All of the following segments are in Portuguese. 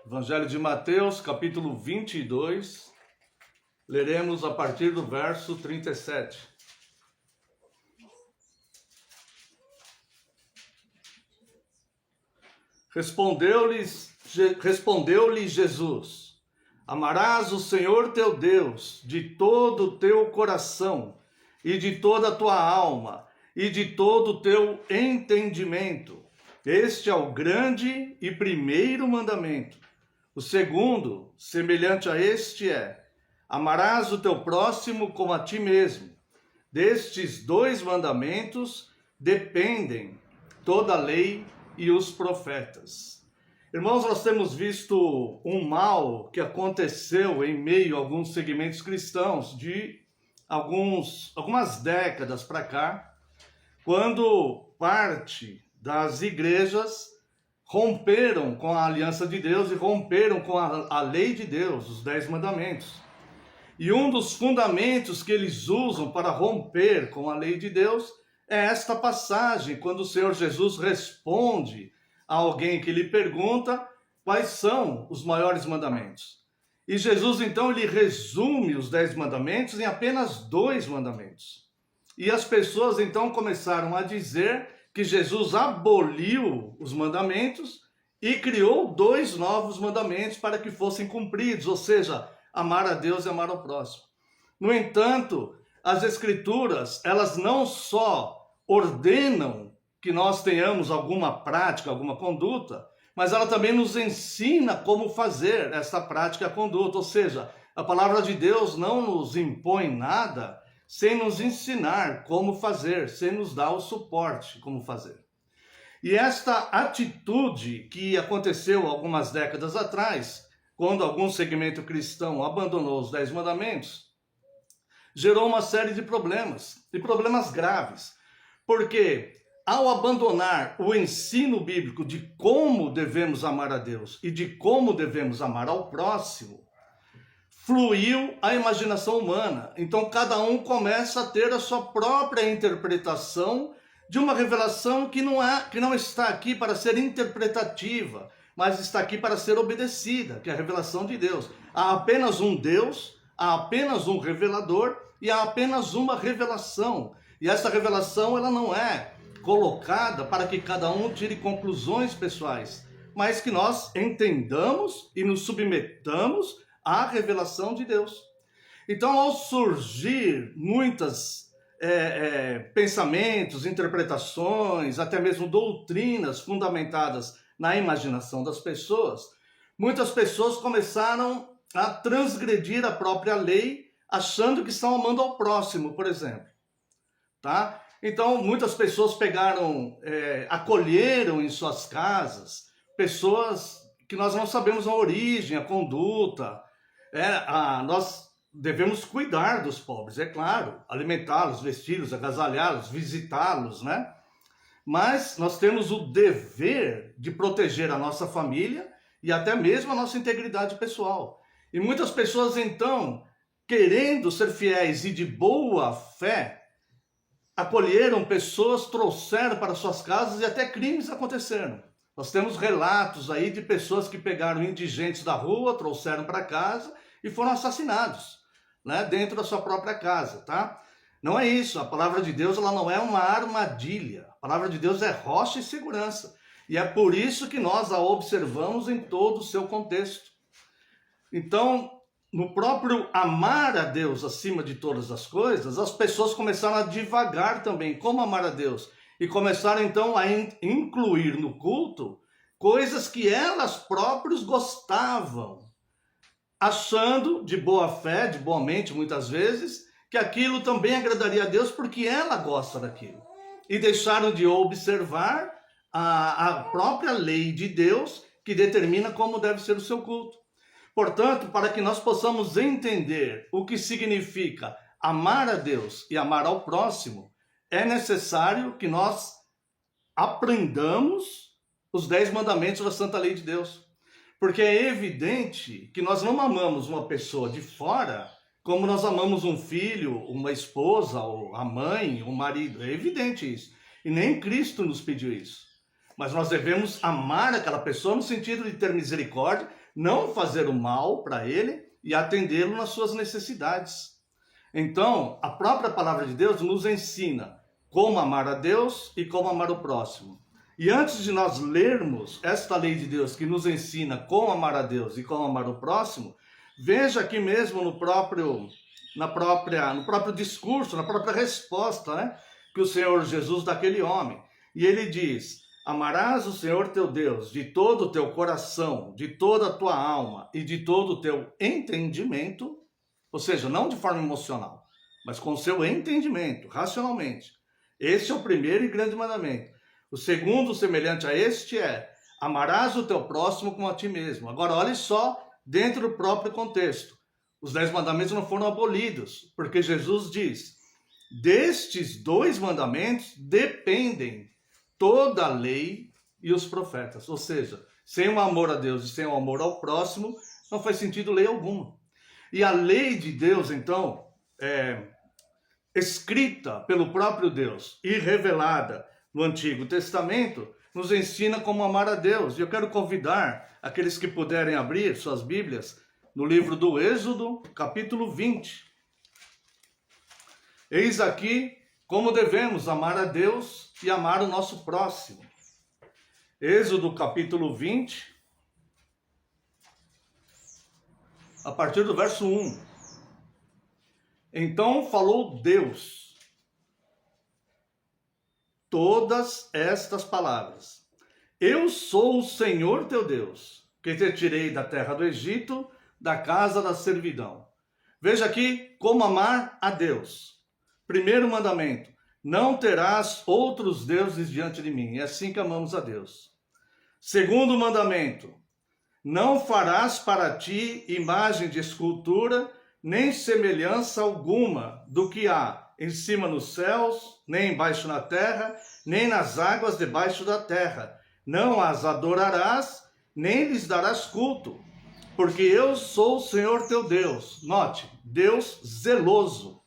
Evangelho de Mateus, capítulo 22, leremos a partir do verso 37. Respondeu-lhe Jesus: Amarás o Senhor teu Deus de todo o teu coração, e de toda a tua alma, e de todo o teu entendimento. Este é o grande e primeiro mandamento. O segundo, semelhante a este, é: amarás o teu próximo como a ti mesmo. Destes dois mandamentos dependem toda a lei e os profetas. Irmãos, nós temos visto um mal que aconteceu em meio a alguns segmentos cristãos de algumas décadas para cá, quando parte das igrejas romperam com a aliança de Deus e romperam com a lei de Deus, os 10 mandamentos. E um dos fundamentos que eles usam para romper com a lei de Deus é esta passagem, quando o Senhor Jesus responde a alguém que lhe pergunta quais são os maiores mandamentos. E Jesus, então, ele resume os 10 mandamentos em apenas 2 mandamentos. E as pessoas, então, começaram a dizer que Jesus aboliu os mandamentos e criou 2 novos mandamentos para que fossem cumpridos, ou seja, amar a Deus e amar ao próximo. No entanto, as Escrituras, elas não só ordenam que nós tenhamos alguma prática, alguma conduta, mas ela também nos ensina como fazer essa prática e a conduta, ou seja, a palavra de Deus não nos impõe nada sem nos ensinar como fazer, sem nos dar o suporte como fazer. E esta atitude que aconteceu algumas décadas atrás, quando algum segmento cristão abandonou os 10 mandamentos, gerou uma série de problemas, e problemas graves, porque ao abandonar o ensino bíblico de como devemos amar a Deus e de como devemos amar ao próximo, fluiu a imaginação humana. Então cada um começa a ter a sua própria interpretação de uma revelação que não está aqui para ser interpretativa, mas está aqui para ser obedecida, que é a revelação de Deus. Há apenas um Deus, há apenas um revelador e há apenas uma revelação. E essa revelação ela não é colocada para que cada um tire conclusões pessoais, mas que nós entendamos e nos submetamos à revelação de Deus. Então, ao surgir muitos pensamentos, interpretações, até mesmo doutrinas fundamentadas na imaginação das pessoas, muitas pessoas começaram a transgredir a própria lei, achando que estão amando ao próximo, por exemplo. Tá? Então, muitas pessoas acolheram em suas casas pessoas que nós não sabemos a origem, a conduta. Nós devemos cuidar dos pobres, é claro, alimentá-los, vesti-los, agasalhá-los, visitá-los, né? Mas nós temos o dever de proteger a nossa família e até mesmo a nossa integridade pessoal. E muitas pessoas, então, querendo ser fiéis e de boa fé, acolheram pessoas, trouxeram para suas casas e até crimes aconteceram. Nós temos relatos aí de pessoas que pegaram indigentes da rua, trouxeram para casa e foram assassinados, né, dentro da sua própria casa, tá? Não é isso, a palavra de Deus ela não é uma armadilha, a palavra de Deus é rocha e segurança. E é por isso que nós a observamos em todo o seu contexto. Então, no próprio amar a Deus acima de todas as coisas, as pessoas começaram a divagar também como amar a Deus. E começaram então a incluir no culto coisas que elas próprias gostavam, achando de boa fé, de boa mente muitas vezes, que aquilo também agradaria a Deus porque ela gosta daquilo. E deixaram de observar a própria lei de Deus que determina como deve ser o seu culto. Portanto, para que nós possamos entender o que significa amar a Deus e amar ao próximo, é necessário que nós aprendamos os 10 mandamentos da Santa Lei de Deus. Porque é evidente que nós não amamos uma pessoa de fora como nós amamos um filho, uma esposa, ou a mãe, o marido. É evidente isso. E nem Cristo nos pediu isso. mas nós devemos amar aquela pessoa no sentido de ter misericórdia, não fazer o mal para ele e atendê-lo nas suas necessidades. Então, a própria palavra de Deus nos ensina como amar a Deus e como amar o próximo. E antes de nós lermos esta lei de Deus que nos ensina como amar a Deus e como amar o próximo, veja aqui mesmo no próprio discurso, na própria resposta, né, que o Senhor Jesus dá àquele homem. E ele diz: amarás o Senhor teu Deus de todo o teu coração, de toda a tua alma e de todo o teu entendimento, ou seja, não de forma emocional, mas com o seu entendimento, racionalmente. Este é o primeiro e grande mandamento. O segundo, semelhante a este, é: amarás o teu próximo como a ti mesmo. Agora, olhe só, dentro do próprio contexto. Os 10 mandamentos não foram abolidos, porque Jesus diz: destes 2 mandamentos dependem toda a lei e os profetas. Ou seja, sem o amor a Deus e sem o amor ao próximo, não faz sentido lei alguma. E a lei de Deus, então, escrita pelo próprio Deus e revelada no Antigo Testamento, nos ensina como amar a Deus. E eu quero convidar aqueles que puderem abrir suas Bíblias no livro do Êxodo, capítulo 20. Eis aqui como devemos amar a Deus e amar o nosso próximo. Êxodo, capítulo 20, a partir do verso 1. Então falou Deus todas estas palavras: eu sou o Senhor teu Deus, que te tirei da terra do Egito, da casa da servidão. Veja aqui como amar a Deus. Primeiro mandamento: não terás outros deuses diante de mim. É assim que amamos a Deus. Segundo mandamento: não farás para ti imagem de escultura, nem semelhança alguma do que há em cima nos céus, nem embaixo na terra, nem nas águas debaixo da terra. Não as adorarás, nem lhes darás culto, porque eu sou o Senhor teu Deus. Note, Deus zeloso,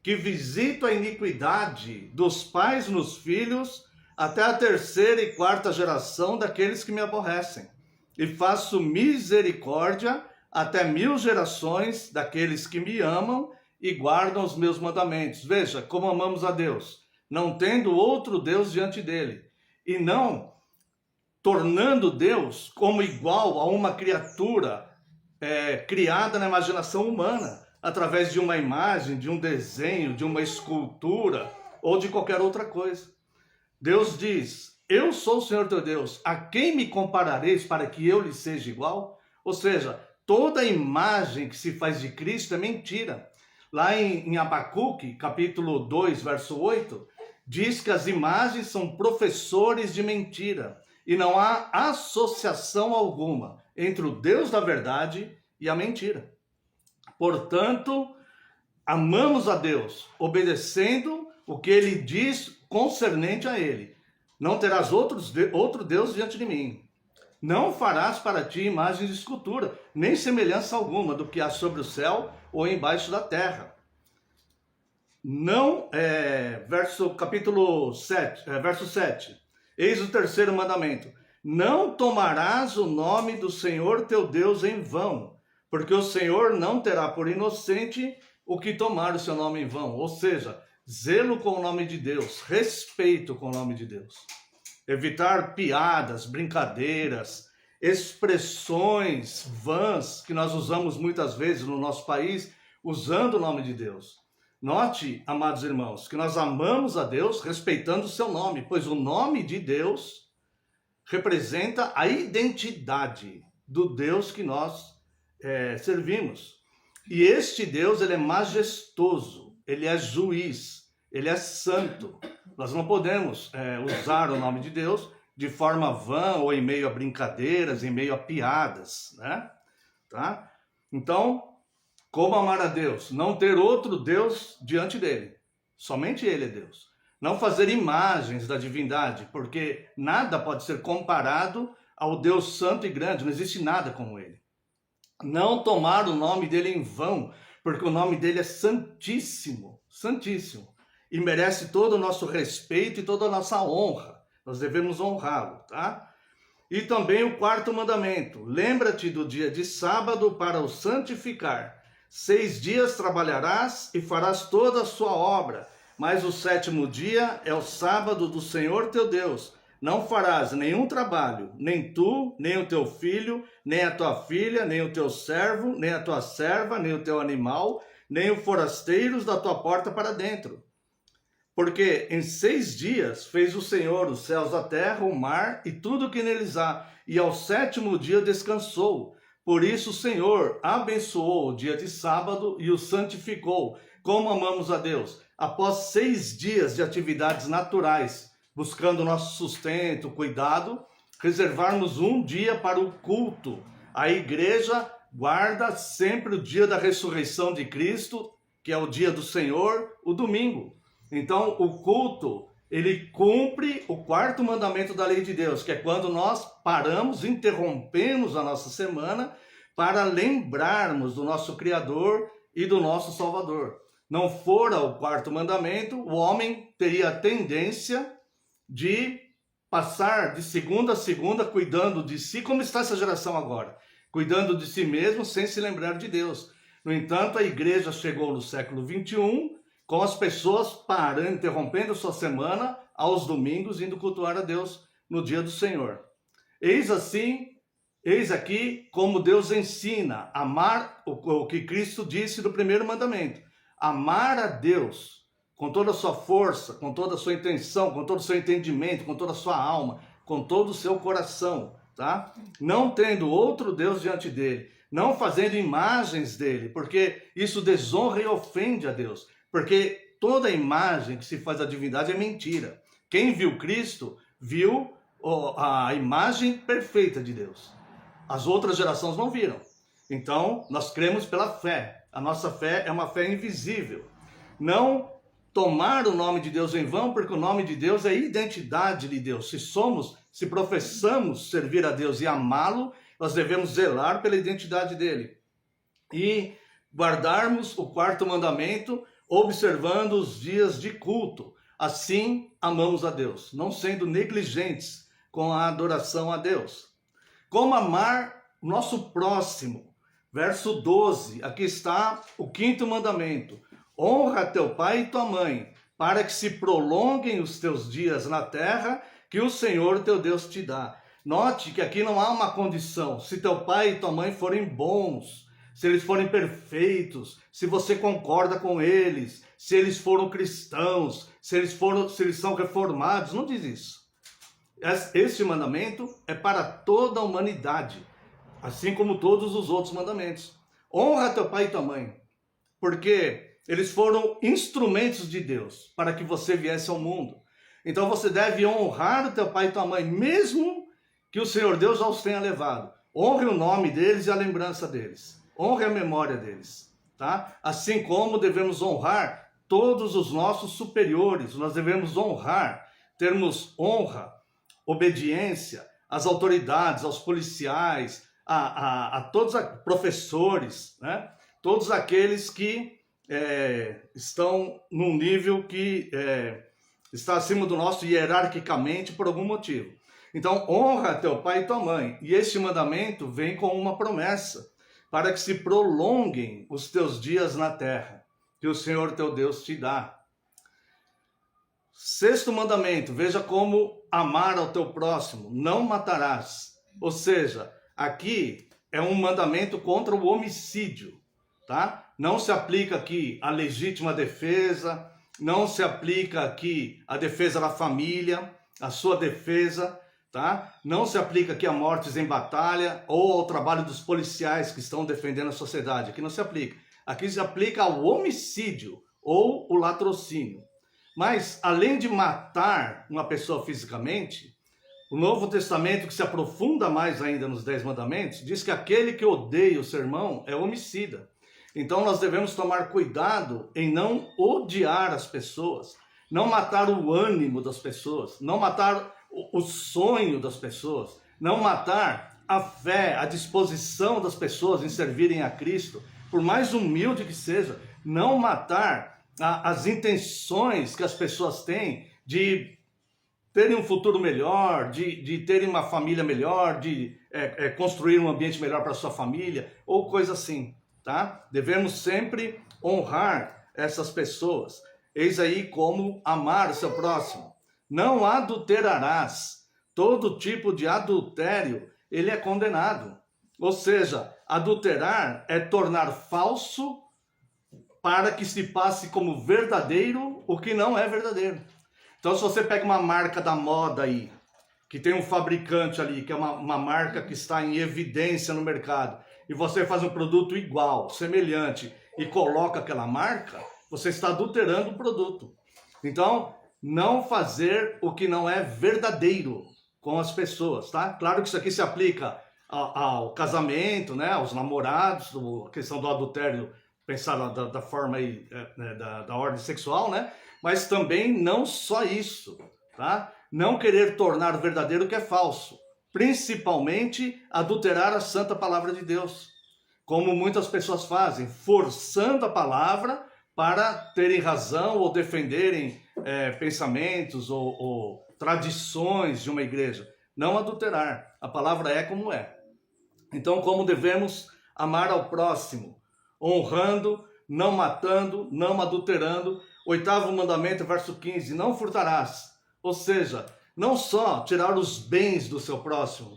que visita a iniquidade dos pais nos filhos, até a 3ª e 4ª geração daqueles que me aborrecem. E faço misericórdia até 1000 gerações daqueles que me amam e guardam os meus mandamentos. Veja como amamos a Deus, não tendo outro Deus diante dele, e não tornando Deus como igual a uma criatura criada na imaginação humana, através de uma imagem, de um desenho, de uma escultura ou de qualquer outra coisa. Deus diz: eu sou o Senhor teu Deus, a quem me comparareis para que eu lhe seja igual? Ou seja, toda imagem que se faz de Cristo é mentira. Lá em Abacuque, capítulo 2, verso 8, diz que as imagens são professores de mentira e não há associação alguma entre o Deus da verdade e a mentira. Portanto, amamos a Deus, obedecendo o que ele diz concernente a ele. Não terás outro Deus diante de mim. Não farás para ti imagem de escultura, nem semelhança alguma do que há sobre o céu ou embaixo da terra. Não, capítulo 7, verso 7. Eis o 3º mandamento: não tomarás o nome do Senhor teu Deus em vão, porque o Senhor não terá por inocente o que tomar o seu nome em vão. Ou seja, zelo com o nome de Deus, respeito com o nome de Deus. Evitar piadas, brincadeiras, expressões vãs que nós usamos muitas vezes no nosso país, usando o nome de Deus. Note, amados irmãos, que nós amamos a Deus respeitando o seu nome, pois o nome de Deus representa a identidade do Deus que nós servimos. E este Deus, ele é majestoso, ele é juiz, ele é santo. Nós não podemos usar o nome de Deus de forma vã ou em meio a brincadeiras, em meio a piadas, né? Tá? Então, como amar a Deus? Não ter outro Deus diante dele. Somente ele é Deus. Não fazer imagens da divindade, porque nada pode ser comparado ao Deus santo e grande, não existe nada como ele. Não tomar o nome dele em vão, porque o nome dele é santíssimo, santíssimo, e merece todo o nosso respeito e toda a nossa honra. Nós devemos honrá-lo, tá? E também o quarto mandamento: lembra-te do dia de sábado para o santificar. 6 dias trabalharás e farás toda a sua obra, mas o sétimo dia é o sábado do Senhor teu Deus. Não farás nenhum trabalho, nem tu, nem o teu filho, nem a tua filha, nem o teu servo, nem a tua serva, nem o teu animal, nem os forasteiros da tua porta para dentro. Porque em 6 dias fez o Senhor os céus, a terra, o mar e tudo o que neles há, e ao sétimo dia descansou. Por isso o Senhor abençoou o dia de sábado e o santificou. Como amamos a Deus! Após 6 dias de atividades naturais, buscando nosso sustento, cuidado, reservarmos um dia para o culto. A igreja guarda sempre o dia da ressurreição de Cristo, que é o dia do Senhor, o domingo. Então, o culto, ele cumpre o quarto mandamento da lei de Deus, que é quando nós paramos, interrompemos a nossa semana para lembrarmos do nosso Criador e do nosso Salvador. Não fora o quarto mandamento, o homem teria a tendência de passar de segunda a segunda cuidando de si, como está essa geração agora, cuidando de si mesmo sem se lembrar de Deus. No entanto, a igreja chegou no século 21 com as pessoas parando, interrompendo sua semana aos domingos, indo cultuar a Deus no dia do Senhor. Eis aqui como Deus ensina, amar o que Cristo disse no primeiro mandamento: amar a Deus com toda a sua força, com toda a sua intenção, com todo o seu entendimento, com toda a sua alma, com todo o seu coração, tá? Não tendo outro Deus diante dele, não fazendo imagens dele, porque isso desonra e ofende a Deus. Porque toda imagem que se faz da divindade é mentira. Quem viu Cristo, viu a imagem perfeita de Deus. As outras gerações não viram. Então, nós cremos pela fé. A nossa fé é uma fé invisível. Não tomar o nome de Deus em vão, porque o nome de Deus é a identidade de Deus. Se professamos servir a Deus e amá-lo, nós devemos zelar pela identidade dele. E guardarmos o quarto mandamento, observando os dias de culto. Assim amamos a Deus, não sendo negligentes com a adoração a Deus. Como amar o nosso próximo? Verso 12, aqui está o quinto mandamento: honra teu pai e tua mãe, para que se prolonguem os teus dias na terra que o Senhor teu Deus te dá. Note que aqui não há uma condição: se teu pai e tua mãe forem bons, se eles forem perfeitos, se você concorda com eles, se eles foram cristãos, se eles são reformados. Não diz isso. Esse mandamento é para toda a humanidade, assim como todos os outros mandamentos. Honra teu pai e tua mãe, porque eles foram instrumentos de Deus para que você viesse ao mundo. Então você deve honrar o teu pai e tua mãe, mesmo que o Senhor Deus já os tenha levado. Honre o nome deles e a lembrança deles. Honre a memória deles, tá? Assim como devemos honrar todos os nossos superiores, nós devemos honrar, termos honra, obediência às autoridades, aos policiais, a todos os professores, né? Todos aqueles que estão num nível que está acima do nosso hierarquicamente por algum motivo. Então, honra teu pai e tua mãe. E este mandamento vem com uma promessa: para que se prolonguem os teus dias na terra, que o Senhor teu Deus te dá. Sexto mandamento, veja como amar ao teu próximo: não matarás. Ou seja, aqui é um mandamento contra o homicídio, tá? Não se aplica aqui a legítima defesa, não se aplica aqui a defesa da família, a sua defesa, tá? Não se aplica aqui a mortes em batalha ou ao trabalho dos policiais que estão defendendo a sociedade. Aqui não se aplica. Aqui se aplica ao homicídio ou o latrocínio. Mas, além de matar uma pessoa fisicamente, o Novo Testamento, que se aprofunda mais ainda nos 10 mandamentos, diz que aquele que odeia o seu irmão é homicida. Então nós devemos tomar cuidado em não odiar as pessoas, não matar o ânimo das pessoas, não matar o sonho das pessoas, não matar a fé, a disposição das pessoas em servirem a Cristo, por mais humilde que seja, não matar as intenções que as pessoas têm de terem um futuro melhor, de terem uma família melhor, de construir um ambiente melhor para sua família, ou coisa assim, tá? Devemos sempre honrar essas pessoas. Eis aí como amar o seu próximo. Não adulterarás. Todo tipo de adultério, ele é condenado. Ou seja, adulterar é tornar falso para que se passe como verdadeiro o que não é verdadeiro. Então, se você pega uma marca da moda aí, que tem um fabricante ali, que é uma marca que está em evidência no mercado, e você faz um produto igual, semelhante, e coloca aquela marca, você está adulterando o produto. Então, não fazer o que não é verdadeiro com as pessoas, tá? Claro que isso aqui se aplica ao casamento, né, aos namorados, a questão do adultério, pensar da forma aí, da ordem sexual, né? Mas também não só isso, tá? Não querer tornar verdadeiro o que é falso, principalmente adulterar a santa palavra de Deus, como muitas pessoas fazem, forçando a palavra para terem razão ou defenderem pensamentos ou tradições de uma igreja. Não adulterar, a palavra é como é. Então, como devemos amar ao próximo? Honrando, não matando, não adulterando. 8º mandamento, verso 15, não furtarás. Ou seja, não só tirar os bens do seu próximo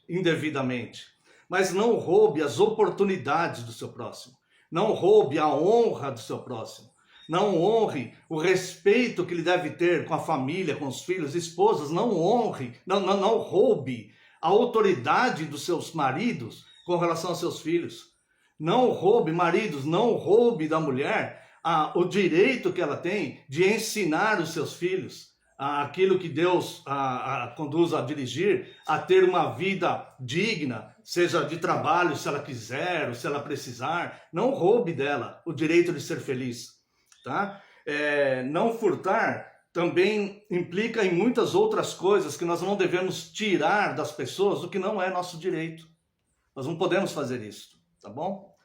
indevidamente, mas não roube as oportunidades do seu próximo. Não roube a honra do seu próximo. Não honre o respeito que ele deve ter com a família, com os filhos, esposas. Não honre, não roube a autoridade dos seus maridos com relação aos seus filhos. Não roube, maridos, não roube da mulher o direito que ela tem de ensinar os seus filhos aquilo que Deus conduz a dirigir, a ter uma vida digna, seja de trabalho, se ela quiser, ou se ela precisar. Não roube dela o direito de ser feliz, tá? Não furtar também implica em muitas outras coisas que nós não devemos tirar das pessoas o que não é nosso direito. Nós não podemos fazer isso, tá bom?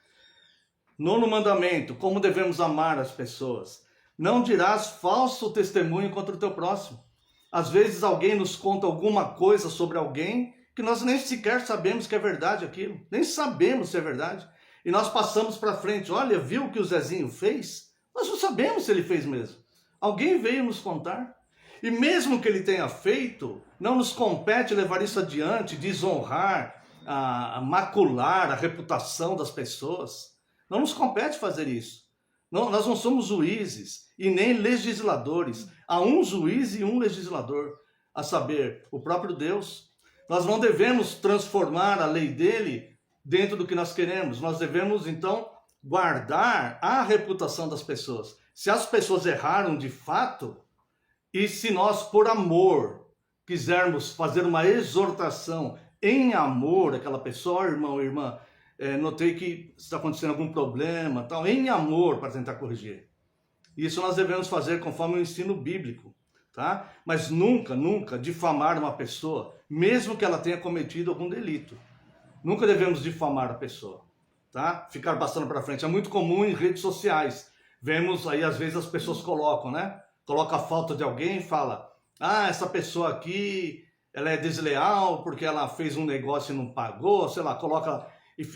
9º mandamento, como devemos amar as pessoas. Não dirás falso testemunho contra o teu próximo. Às vezes alguém nos conta alguma coisa sobre alguém que nós nem sequer sabemos que é verdade aquilo. Nem sabemos se é verdade. E nós passamos para frente. Olha, viu o que o Zezinho fez? Nós não sabemos se ele fez mesmo. Alguém veio nos contar. E mesmo que ele tenha feito, não nos compete levar isso adiante, desonrar, macular a reputação das pessoas. Não nos compete fazer isso. Não, nós não somos juízes e nem legisladores. Há um juiz e um legislador, a saber, o próprio Deus. Nós não devemos transformar a lei dele dentro do que nós queremos. Nós devemos, então, guardar a reputação das pessoas. Se as pessoas erraram de fato, e se nós, por amor, quisermos fazer uma exortação em amor àquela pessoa, irmão, irmã, notei que está acontecendo algum problema, tal, em amor, para tentar corrigir. Isso nós devemos fazer conforme o ensino bíblico, tá? Mas nunca, nunca difamar uma pessoa, mesmo que ela tenha cometido algum delito. Nunca devemos difamar a pessoa, tá? Ficar passando para frente. É muito comum em redes sociais. Vemos aí, às vezes, as pessoas colocam, né? Coloca a falta de alguém e fala, essa pessoa aqui, ela é desleal porque ela fez um negócio e não pagou, sei lá, coloca...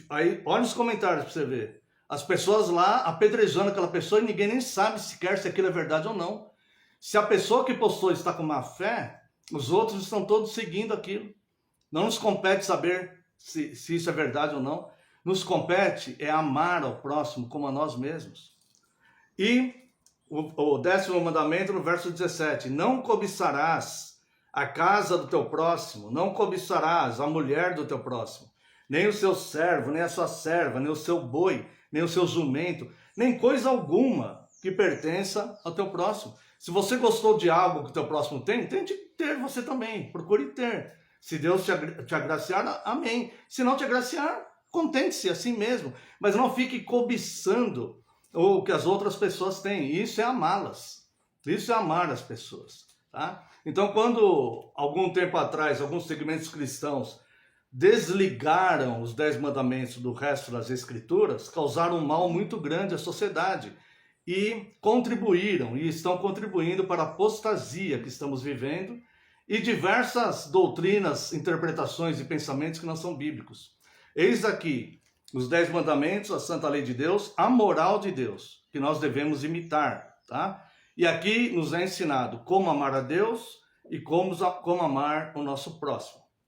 Aí, olha os comentários para você ver. As pessoas lá apedrejando aquela pessoa e ninguém nem sabe sequer se aquilo é verdade ou não. Se a pessoa que postou está com má fé, os outros estão todos seguindo aquilo. Não nos compete saber se isso é verdade ou não. Nos compete amar ao próximo como a nós mesmos. E o 10º mandamento no verso 17. Não cobiçarás a casa do teu próximo, não cobiçarás a mulher do teu próximo, nem o seu servo, nem a sua serva, nem o seu boi, nem o seu jumento, nem coisa alguma que pertença ao teu próximo. Se você gostou de algo que o teu próximo tem, tente ter você também, procure ter. Se Deus te agraciar, amém. Se não te agraciar, contente-se assim mesmo. Mas não fique cobiçando o que as outras pessoas têm. Isso é amá-las. Isso é amar as pessoas, tá? Então, quando, algum tempo atrás, alguns segmentos cristãos desligaram os 10 mandamentos do resto das escrituras, causaram um mal muito grande à sociedade e contribuíram e estão contribuindo para a apostasia que estamos vivendo e diversas doutrinas, interpretações e pensamentos que não são bíblicos. Eis aqui os 10 mandamentos, a santa lei de Deus, a moral de Deus, que nós devemos imitar, tá? E aqui nos é ensinado como amar a Deus e como amar o nosso próximo.